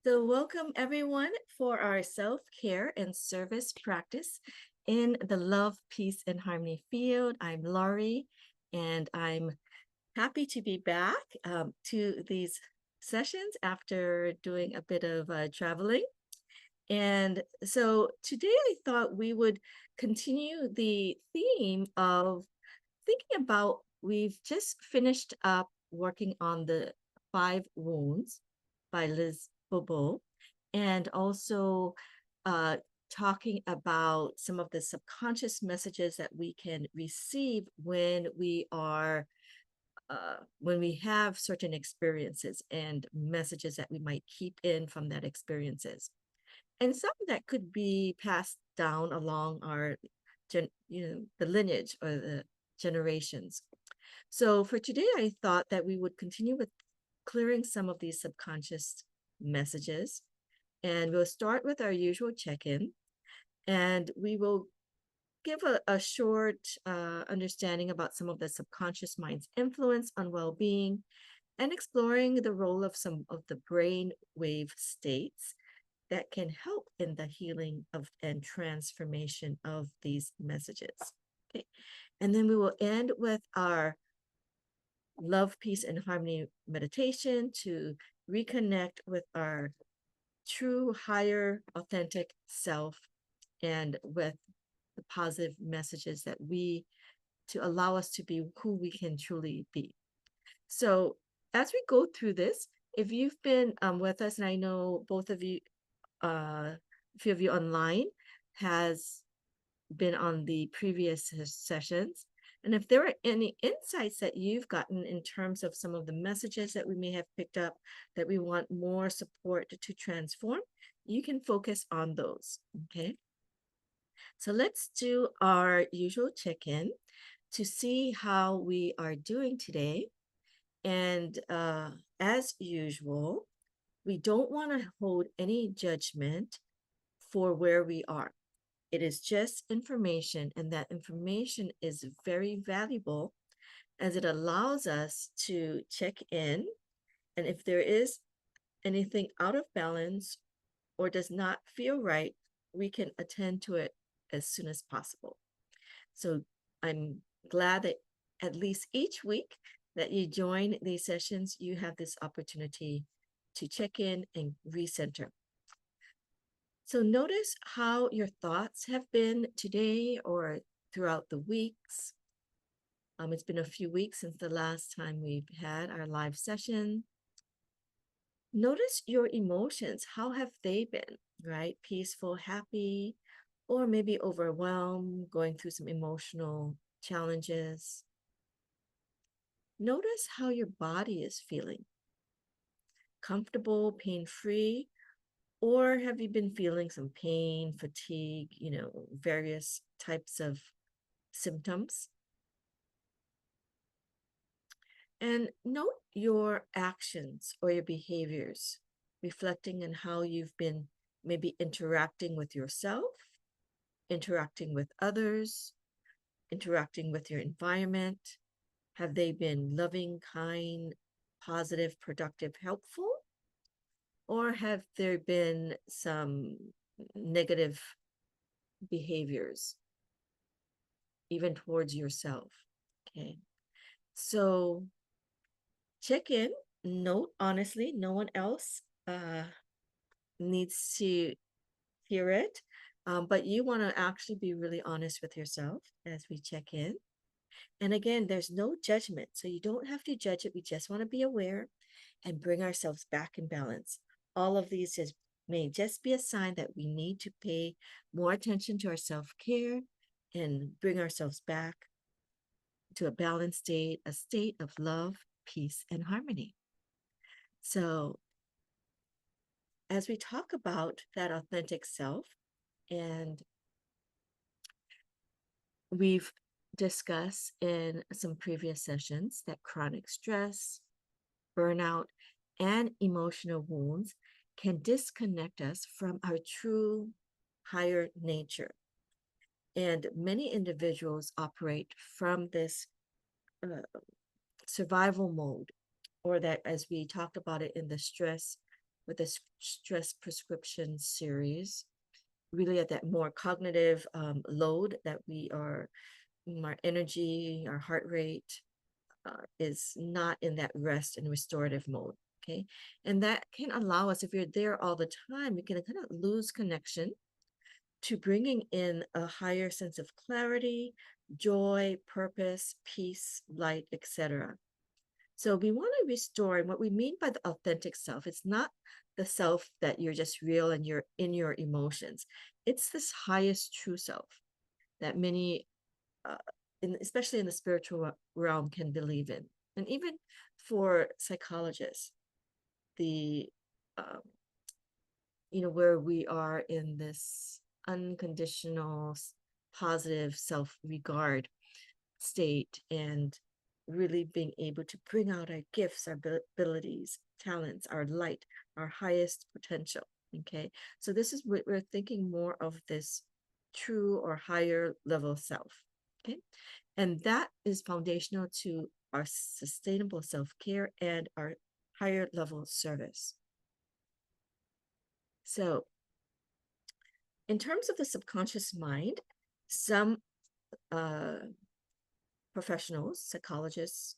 So, welcome everyone for our self care and service practice in the love, peace, and harmony field. I'm Laurie, and I'm happy to be back to these sessions after doing a bit of traveling. And so, today I thought we would continue the theme of thinking about we've just finished up working on the five wounds by Liz Bobo, and also uh, talking about some of the subconscious messages that we can receive when we have certain experiences and messages that we might keep in from that experiences, and some that could be passed down along our the lineage or the generations. So for today, I thought that we would continue with clearing some of these subconscious messages. And we'll start with our usual check-in. And we will give a short understanding about some of the subconscious mind's influence on well-being and exploring the role of some of the brain wave states that can help in the healing of and transformation of these messages. Okay. And then we will end with our love, peace, and harmony meditation to reconnect with our true, higher, authentic self and with the positive messages to allow us to be who we can truly be. So, as we go through this, if you've been with us, and I know both of you, a few of you online, has been on the previous sessions. And if there are any insights that you've gotten in terms of some of the messages that we may have picked up that we want more support to transform, you can focus on those. Okay. So let's do our usual check-in to see how we are doing today. And as usual, we don't want to hold any judgment for where we are. It is just information, and that information is very valuable as it allows us to check in. And if there is anything out of balance or does not feel right, we can attend to it as soon as possible. So I'm glad that at least each week that you join these sessions, you have this opportunity to check in and recenter. So notice how your thoughts have been today or throughout the weeks. It's been a few weeks since the last time we've had our live session. Notice your emotions. How have they been, right? Peaceful, happy, or maybe overwhelmed, going through some emotional challenges. Notice how your body is feeling. Comfortable, pain-free, or have you been feeling some pain, fatigue, various types of symptoms? And note your actions or your behaviors, reflecting on how you've been maybe interacting with yourself, interacting with others, interacting with your environment. Have they been loving, kind, positive, productive, helpful? Or have there been some negative behaviors, even towards yourself? Okay. So check in, note honestly, no one else needs to hear it. But you want to actually be really honest with yourself as we check in. And again, there's no judgment. So you don't have to judge it. We just want to be aware and bring ourselves back in balance. All of these may just be a sign that we need to pay more attention to our self-care and bring ourselves back to a balanced state, a state of love, peace, and harmony. So as we talk about that authentic self, and we've discussed in some previous sessions that chronic stress, burnout, and emotional wounds can disconnect us from our true higher nature. And many individuals operate from this survival mode, or that, as we talked about it in the stress with the stress prescription series, really at that more cognitive load that we are, our energy, our heart rate is not in that rest and restorative mode. Okay. And that can allow us, if you're there all the time, you can kind of lose connection to bringing in a higher sense of clarity, joy, purpose, peace, light, etc. So we want to restore, and what we mean by the authentic self, it's not the self that you're just real and you're in your emotions. It's this highest true self that many, especially in the spiritual realm, can believe in. And even for psychologists, the where we are in this unconditional, positive self-regard state, and really being able to bring out our gifts, our abilities, talents, our light, our highest potential. Okay, so this is what we're thinking more of, this true or higher level self. Okay, and that is foundational to our sustainable self-care and our higher level service. So in terms of the subconscious mind, some professionals, psychologists,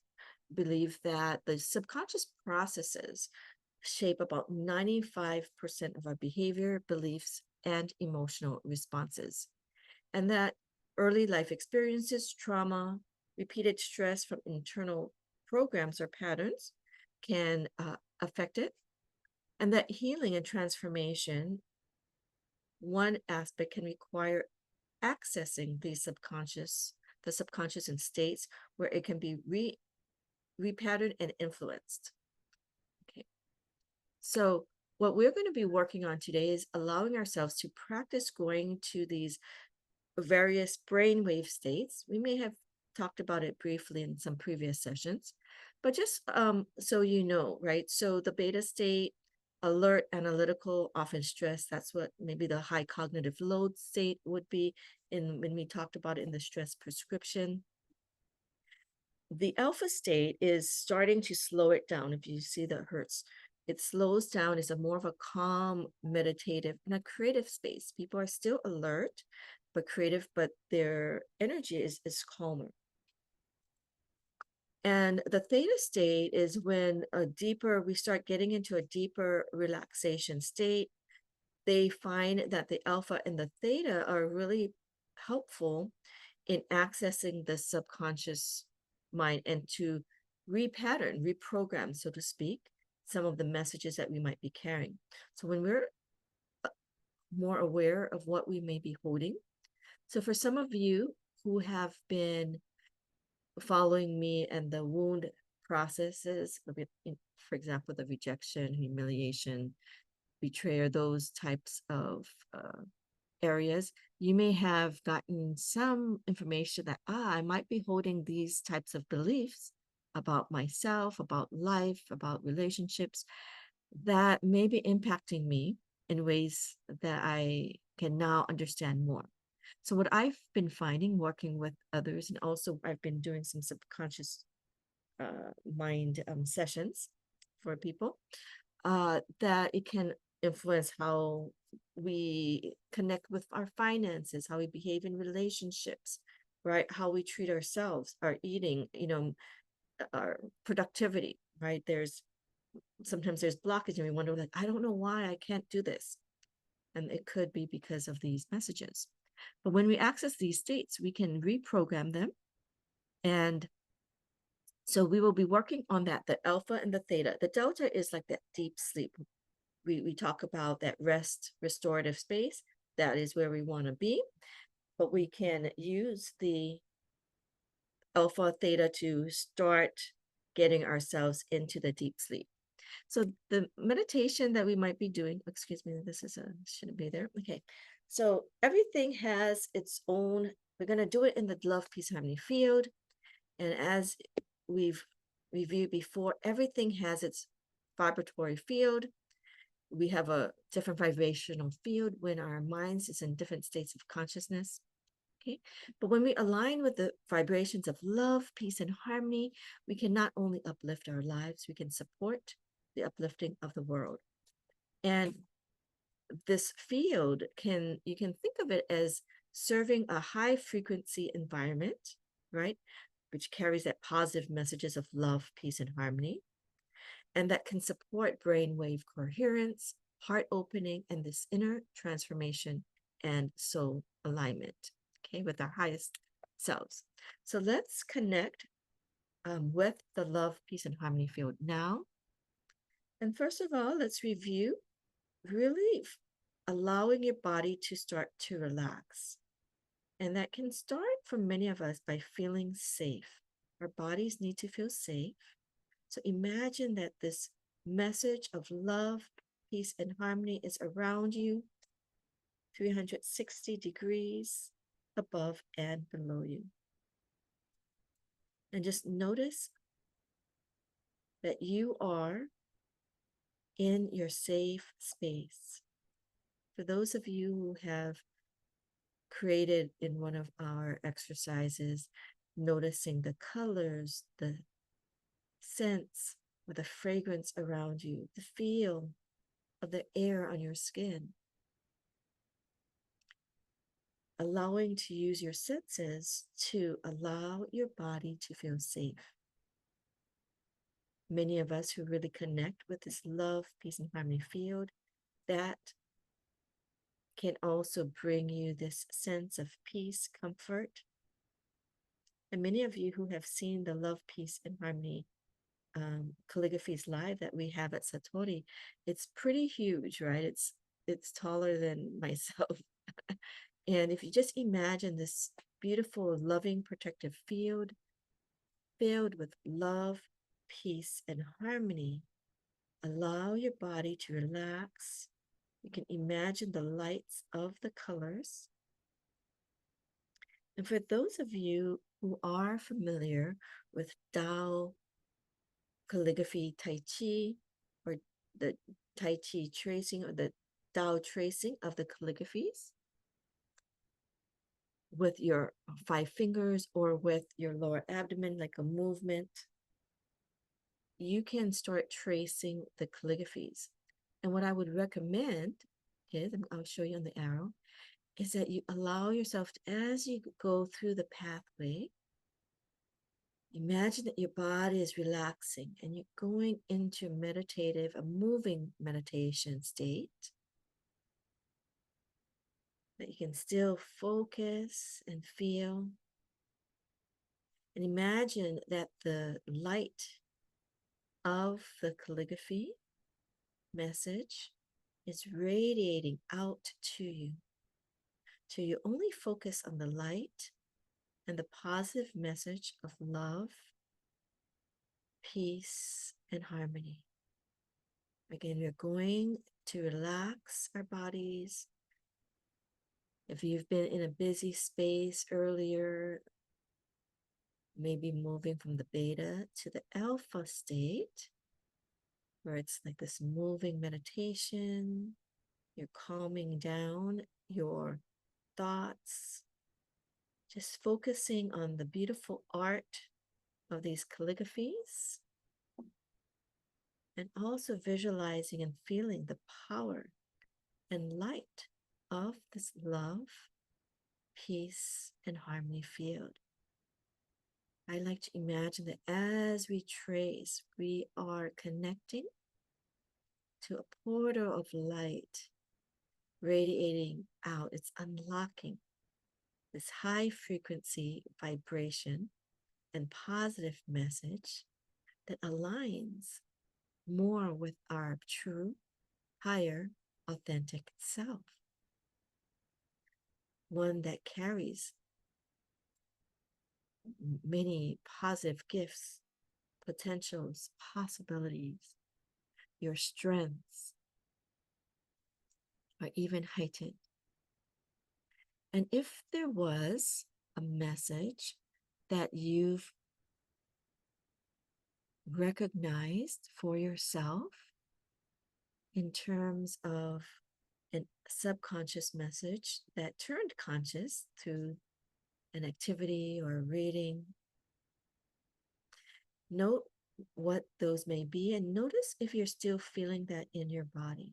believe that the subconscious processes shape about 95% of our behavior, beliefs, and emotional responses. And that early life experiences, trauma, repeated stress from internal programs or patterns can affect it. And that healing and transformation, one aspect, can require accessing the subconscious in states where it can be repatterned and influenced. Okay. So what we're going to be working on today is allowing ourselves to practice going to these various brainwave states. We may have talked about it briefly in some previous sessions, but just so you know, right? So the beta state, alert, analytical, often stressed, that's what maybe the high cognitive load state would be when we talked about it in the stress prescription. The alpha state is starting to slow it down. If you see the hertz, it slows down. It's a more of a calm, meditative, and a creative space. People are still alert, but creative, but their energy is calmer. And the theta state is when we start getting into a deeper relaxation state. They find that the alpha and the theta are really helpful in accessing the subconscious mind and to reprogram, so to speak, some of the messages that we might be carrying. So when we're more aware of what we may be holding. So for some of you who have been following me and the wound processes, for example, the rejection, humiliation, betrayal, those types of areas, you may have gotten some information that, I might be holding these types of beliefs about myself, about life, about relationships that may be impacting me in ways that I can now understand more. So what I've been finding working with others, and also I've been doing some subconscious mind sessions for people, that it can influence how we connect with our finances, how we behave in relationships, right? How we treat ourselves, our eating, our productivity, right? Sometimes there's blockage and we wonder, like, I don't know why I can't do this. And it could be because of these messages. But when we access these states, we can reprogram them. And so we will be working on that, the alpha and the theta. The delta is like that deep sleep. We talk about that rest, restorative space. That is where we want to be. But we can use the alpha, theta to start getting ourselves into the deep sleep. So the meditation that we might be doing, excuse me, shouldn't be there. Okay. So everything has its own, we're going to do it in the love, peace, harmony field. And as we've reviewed before, everything has its vibratory field. We have a different vibrational field when our minds is in different states of consciousness. Okay, but when we align with the vibrations of love, peace, and harmony, we can not only uplift our lives, we can support the uplifting of the world. And this field you can think of it as serving a high frequency environment, right? Which carries that positive messages of love, peace, and harmony, and that can support brainwave coherence, heart opening, and this inner transformation and soul alignment, okay, with our highest selves. So let's connect with the love, peace, and harmony field now. And first of all, let's review really allowing your body to start to relax. And that can start for many of us by feeling safe. Our bodies need to feel safe. So imagine that this message of love, peace, and harmony is around you, 360 degrees above and below you. And just notice that you are in your safe space. For those of you who have created in one of our exercises, noticing the colors, the scents, or the fragrance around you, the feel of the air on your skin, allowing to use your senses to allow your body to feel safe. Many of us who really connect with this love, peace, and harmony field, that can also bring you this sense of peace, comfort. And many of you who have seen the love, peace, and harmony calligraphies live that we have at Satori, it's pretty huge, right? It's taller than myself. And if you just imagine this beautiful, loving, protective field filled with love, peace, and harmony, allow your body to relax. You can imagine the lights of the colors. And for those of you who are familiar with Tao Calligraphy Tai Chi, or the Tai Chi tracing, or the Tao tracing of the calligraphies with your 5 fingers or with your lower abdomen, like a movement, you can start tracing the calligraphies. And what I would recommend is, and I'll show you on the arrow, is that you allow yourself, as you go through the pathway, imagine that your body is relaxing and you're going into meditative, a moving meditation state. That you can still focus and feel. And imagine that the light of the calligraphy message is radiating out to you. So you only focus on the light and the positive message of love, peace, and harmony. Again, we're going to relax our bodies. If you've been in a busy space earlier, maybe moving from the beta to the alpha state, where it's like this moving meditation, you're calming down your thoughts, just focusing on the beautiful art of these calligraphies, and also visualizing and feeling the power and light of this love, peace, and harmony field. I like to imagine that as we trace, we are connecting to a portal of light radiating out. It's unlocking this high frequency vibration and positive message that aligns more with our true, higher, authentic self. One that carries many positive gifts, potentials, possibilities, your strengths are even heightened. And if there was a message that you've recognized for yourself in terms of a subconscious message that turned conscious through an activity or a reading, note what those may be and notice if you're still feeling that in your body.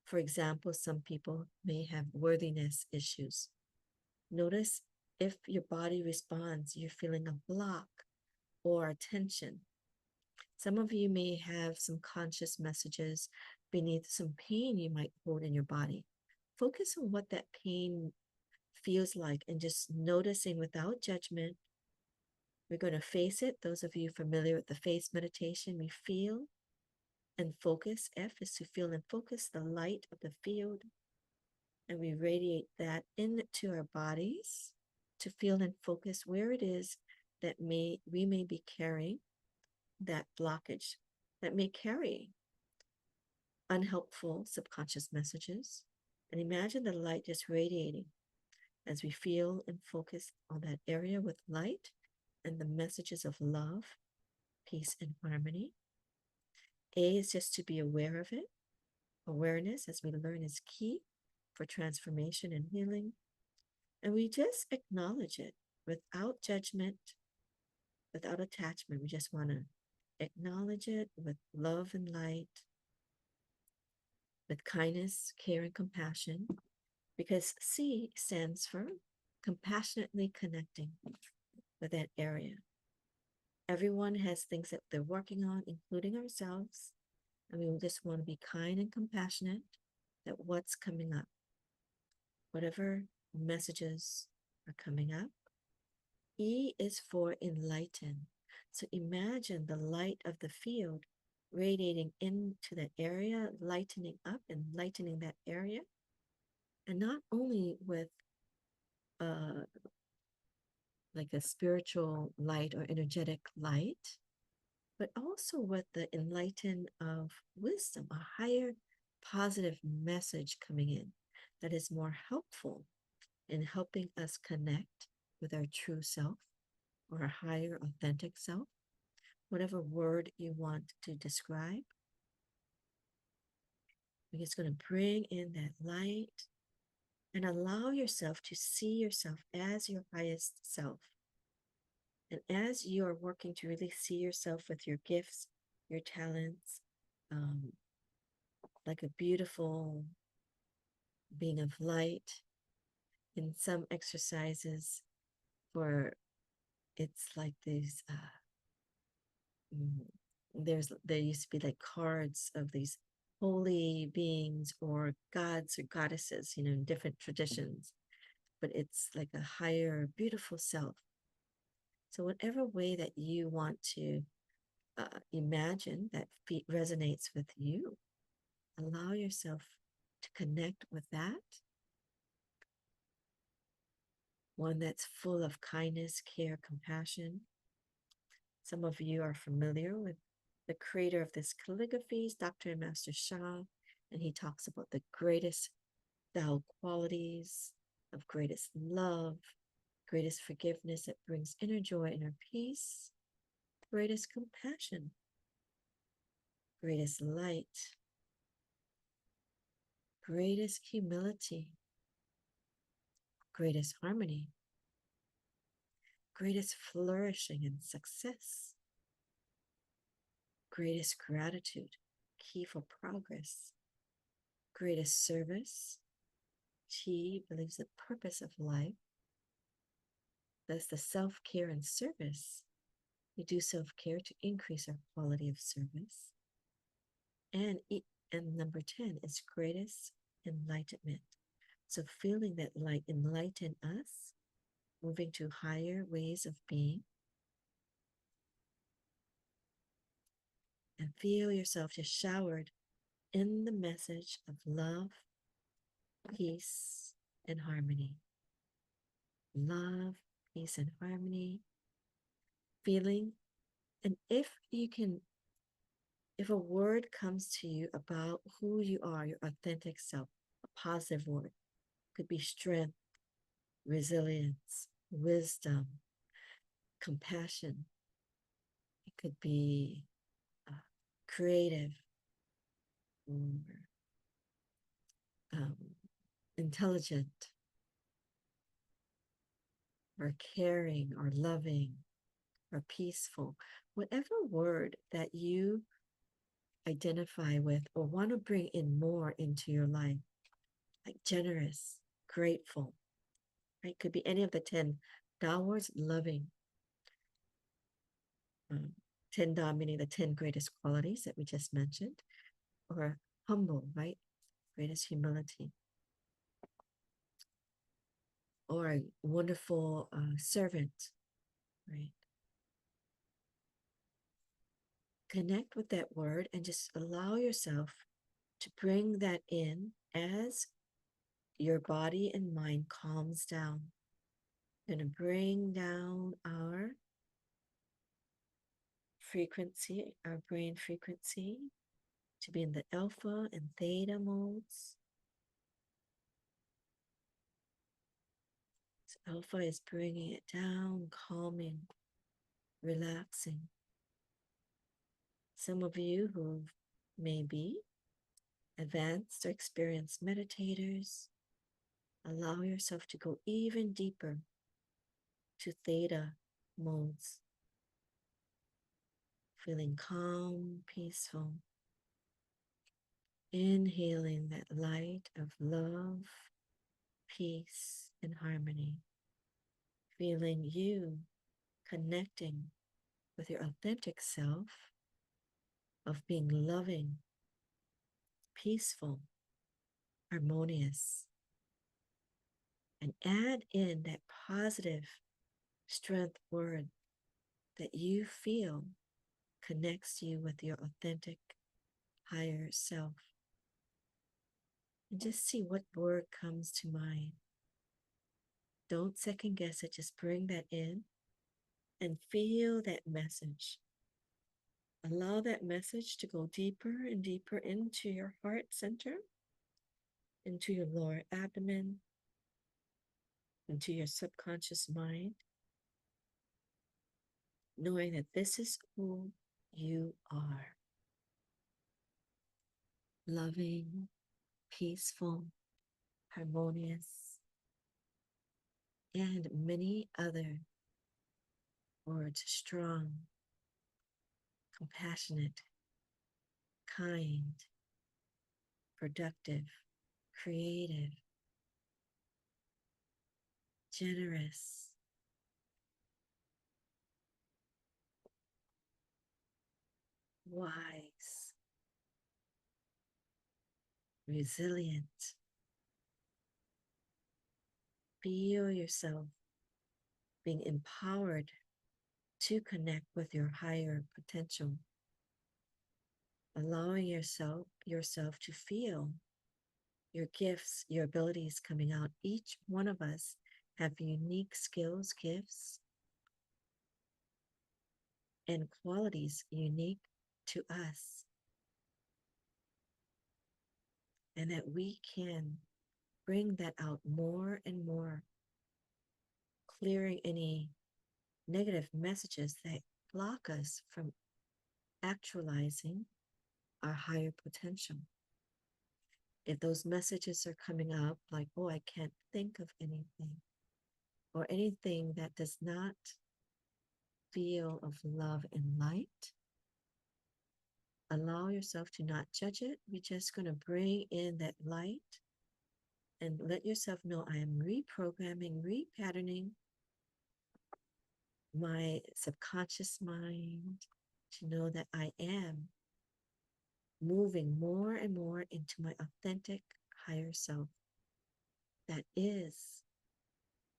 For example, some people may have worthiness issues. Notice if your body responds, you're feeling a block or a tension. Some of you may have some conscious messages beneath some pain you might hold in your body. Focus on what that pain feels like and just noticing without judgment. We're going to face it. Those of you familiar with the face meditation, we feel and focus. F is to feel and focus the light of the field. And we radiate that into our bodies to feel and focus where it is that we may be carrying that blockage, that may carry unhelpful subconscious messages. And imagine the light just radiating as we feel and focus on that area with light and the messages of love, peace, and harmony. A is just to be aware of it. Awareness, as we learn, is key for transformation and healing. And we just acknowledge it without judgment, without attachment. We just want to acknowledge it with love and light, with kindness, care, and compassion, because C stands for compassionately connecting with that area. Everyone has things that they're working on, including ourselves, and we just want to be kind and compassionate that what's coming up, whatever messages are coming up. E is for enlighten. So imagine the light of the field radiating into that area, lightening up and lightening that area. And not only with like a spiritual light or energetic light, but also with the enlighten of wisdom, a higher positive message coming in that is more helpful in helping us connect with our true self or a higher authentic self, whatever word you want to describe. We're just going to bring in that light and allow yourself to see yourself as your highest self. And as you are working to really see yourself with your gifts, your talents, like a beautiful being of light, in some exercises for it's like these there used to be like cards of these holy beings or gods or goddesses, in different traditions, but it's like a higher beautiful self. So whatever way that you want to imagine that resonates with you, allow yourself to connect with that. One that's full of kindness, care, compassion. Some of you are familiar with the creator of this calligraphies, Dr. and Master Sha, and he talks about the greatest Tao qualities of greatest love, greatest forgiveness that brings inner joy, inner peace, greatest compassion, greatest light, greatest humility, greatest harmony, greatest flourishing and success, greatest gratitude, key for progress, greatest service. She believes the purpose of life. That's the self-care and service. We do self-care to increase our quality of service. And number 10 is greatest enlightenment. So feeling that light enlighten us, moving to higher ways of being. And feel yourself just showered in the message of love, peace, and harmony. Love, peace, and harmony. Feeling, and if a word comes to you about who you are, your authentic self, a positive word, could be strength, resilience, wisdom, compassion. It could be creative, or intelligent, or caring, or loving, or peaceful. Whatever word that you identify with or want to bring in more into your life, like generous, grateful, right? Could be any of the 10 Tao words, loving, 10 Da meaning the 10 greatest qualities that we just mentioned, or humble, right? Greatest humility, or a wonderful servant, right? Connect with that word and just allow yourself to bring that in as your body and mind calms down. Going to bring down our frequency, our brain frequency, to be in the alpha and theta modes. So alpha is bringing it down, calming, relaxing. Some of you who may be advanced or experienced meditators, allow yourself to go even deeper to theta modes, feeling calm, peaceful, inhaling that light of love, peace, and harmony, feeling you connecting with your authentic self of being loving, peaceful, harmonious, and add in that positive strength word that you feel connects you with your authentic higher self. And just see what word comes to mind. Don't second guess it, just bring that in and feel that message. Allow that message to go deeper and deeper into your heart center, into your lower abdomen, into your subconscious mind, knowing that this is who you are. Loving, peaceful, harmonious, and many other words, strong, compassionate, kind, productive, creative, generous, wise, resilient. Feel yourself being empowered to connect with your higher potential, allowing yourself to feel your gifts, your abilities coming out. Each one of us have unique skills, gifts, and qualities unique to us, and that we can bring that out more and more, clearing any negative messages that block us from actualizing our higher potential. If those messages are coming up like, oh, I can't think of anything, or anything that does not feel of love and light, allow yourself to not judge it. We're just going to bring in that light and let yourself know I am reprogramming, repatterning my subconscious mind to know that I am moving more and more into my authentic higher self that is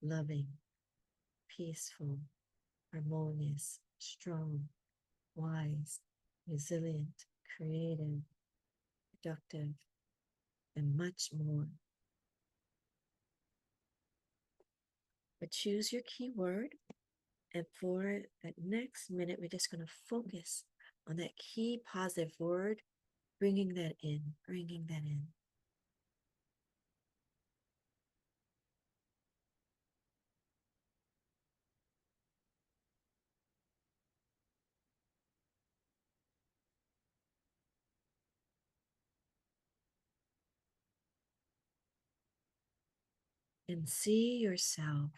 loving, peaceful, harmonious, strong, wise, resilient, creative, productive, and much more. But choose your keyword, and for that next minute, we're just going to focus on that key positive word, bringing that in, bringing that in. And see yourself,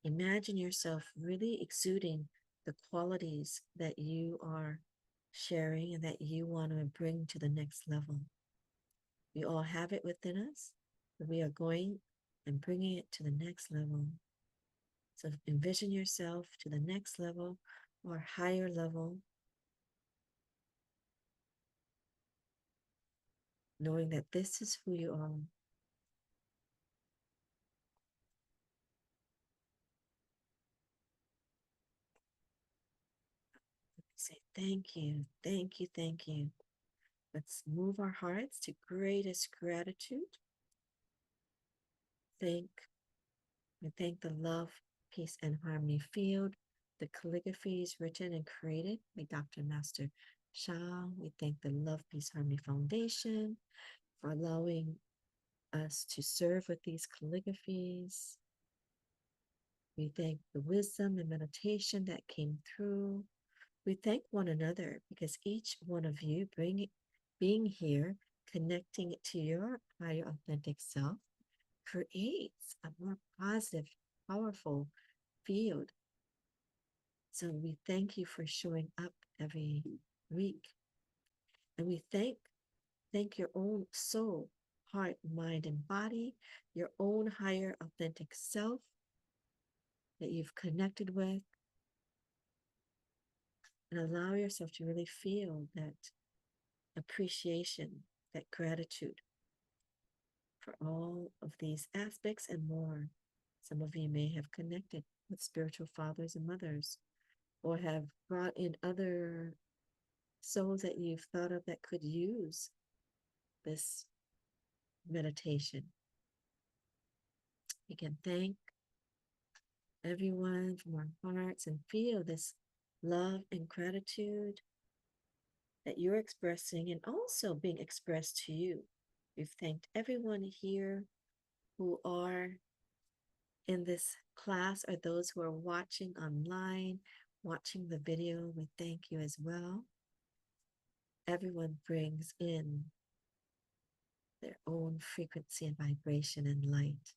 imagine yourself really exuding the qualities that you are sharing and that you want to bring to the next level. We all have it within us, but we are going and bringing it to the next level. So envision yourself to the next level or higher level, knowing that this is who you are. Say thank you, thank you, thank you. Let's move our hearts to greatest gratitude. We thank the love, peace, and harmony field. The calligraphy is written and created by Dr. Master Sha. We thank the Love, Peace, Harmony Foundation for allowing us to serve with these calligraphies. We thank the wisdom and meditation that came through. We thank one another because each one of you being here, connecting to your higher authentic self, creates a more positive, powerful field. So we thank you for showing up every week. And we thank your own soul, heart, mind, and body, your own higher authentic self that you've connected with, and allow yourself to really feel that appreciation, that gratitude for all of these aspects and more. Some of you may have connected with spiritual fathers and mothers, or have brought in other souls that you've thought of that could use this meditation. We can thank everyone from our hearts and feel this love and gratitude that you're expressing and also being expressed to you. We've thanked everyone here who are in this class or those who are watching online, watching the video. We thank you as well. Everyone brings in their own frequency and vibration and light.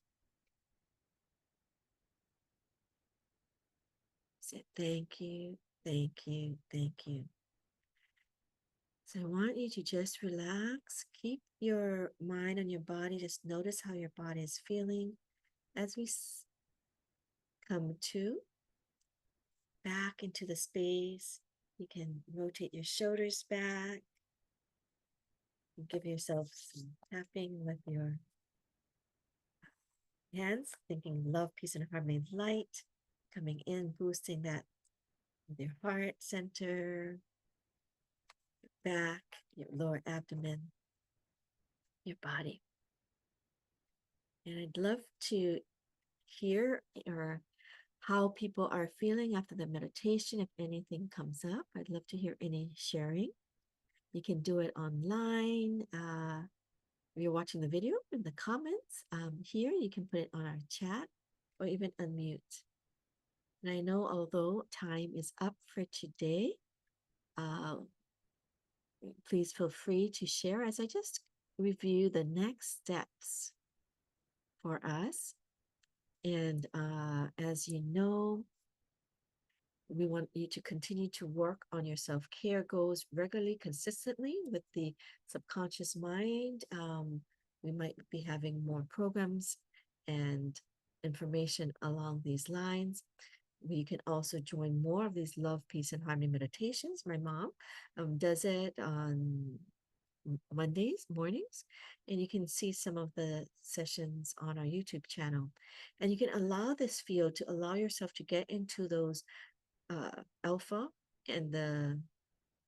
Say thank you, thank you, thank you. So I want you to just relax. Keep your mind and your body. Just notice how your body is feeling as we come to back into the space. You can rotate your shoulders back. Give yourself some tapping with your hands, thinking love, peace, and harmony, light, coming in, boosting that with your heart center, your back, your lower abdomen, your body. And I'd love to hear or how people are feeling after the meditation. If anything comes up, I'd love to hear any sharing. You can do it online. If you're watching the video, in the comments here, you can put it on our chat or even unmute. And I know although time is up for today, please feel free to share as I just review the next steps for us. And as you know, we want you to continue to work on your self-care goals regularly, consistently with the subconscious mind. We might be having more programs and information along these lines. You can also join more of these love, peace, and harmony meditations. My mom does it on Mondays mornings, and you can see some of the sessions on our YouTube channel. And you can allow this field to allow yourself to get into those alpha and the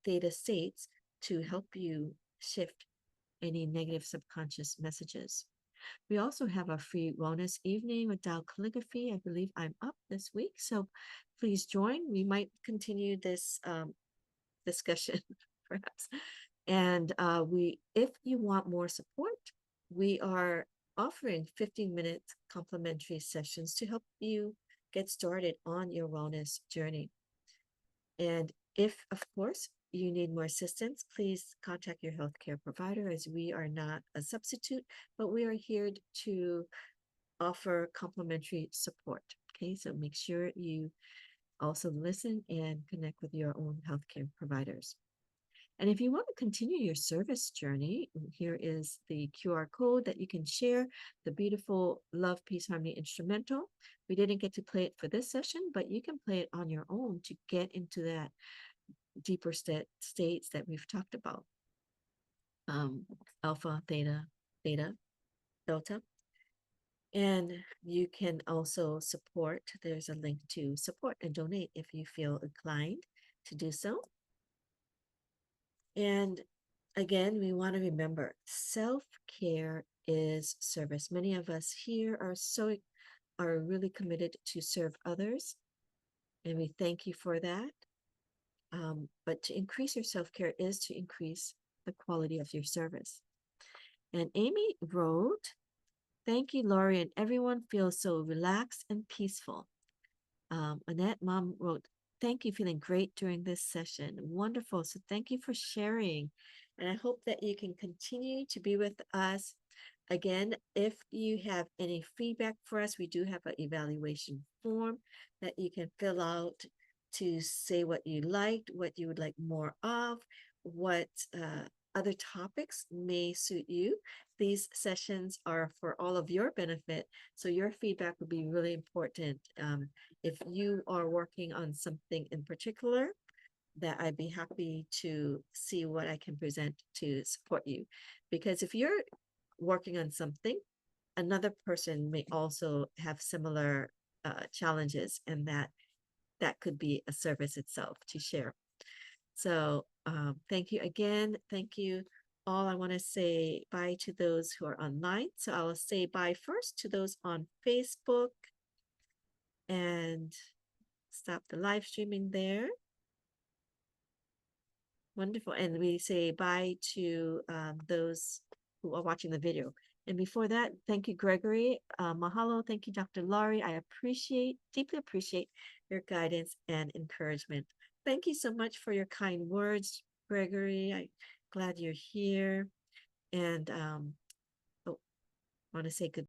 theta states to help you shift any negative subconscious messages. We also have a free wellness evening with Tao Calligraphy. I believe I'm up this week, so please join. We might continue this discussion perhaps. And if you want more support, we are offering 15-minute complimentary sessions to help you get started on your wellness journey. And if, of course, you need more assistance, please contact your healthcare provider, as we are not a substitute, but we are here to offer complimentary support. Okay, so make sure you also listen and connect with your own healthcare providers. And if you want to continue your service journey, here is the QR code that you can share the beautiful Love, Peace, Harmony instrumental. We didn't get to play it for this session, but you can play it on your own to get into that deeper states that we've talked about. Alpha, theta, beta, delta. And you can also support. There's a link to support and donate if you feel inclined to do so. And again, we want to remember self-care is service. Many of us here are really committed to serve others, and we thank you for that. But to increase your self-care is to increase the quality of your service. And Amy wrote, "Thank you, Laurie, and everyone feels so relaxed and peaceful." Annette, mom wrote, "Thank you, feeling great during this session." Wonderful. So thank you for sharing. And I hope that you can continue to be with us. Again, if you have any feedback for us, we do have an evaluation form that you can fill out to say what you liked, what you would like more of, what other topics may suit you. These sessions are for all of your benefit, so your feedback would be really important. If you are working on something in particular, that I'd be happy to see what I can present to support you. Because if you're working on something, another person may also have similar challenges, and that could be a service itself to share. So thank you again. Thank you all. I want to say bye to those who are online. So I'll say bye first to those on Facebook and stop the live streaming there. Wonderful. And we say bye to those who are watching the video. And before that, thank you, Gregory. Mahalo. Thank you, Dr. Laurie. I deeply appreciate your guidance and encouragement. Thank you so much for your kind words, Gregory. I'm glad you're here. And I want to say goodbye.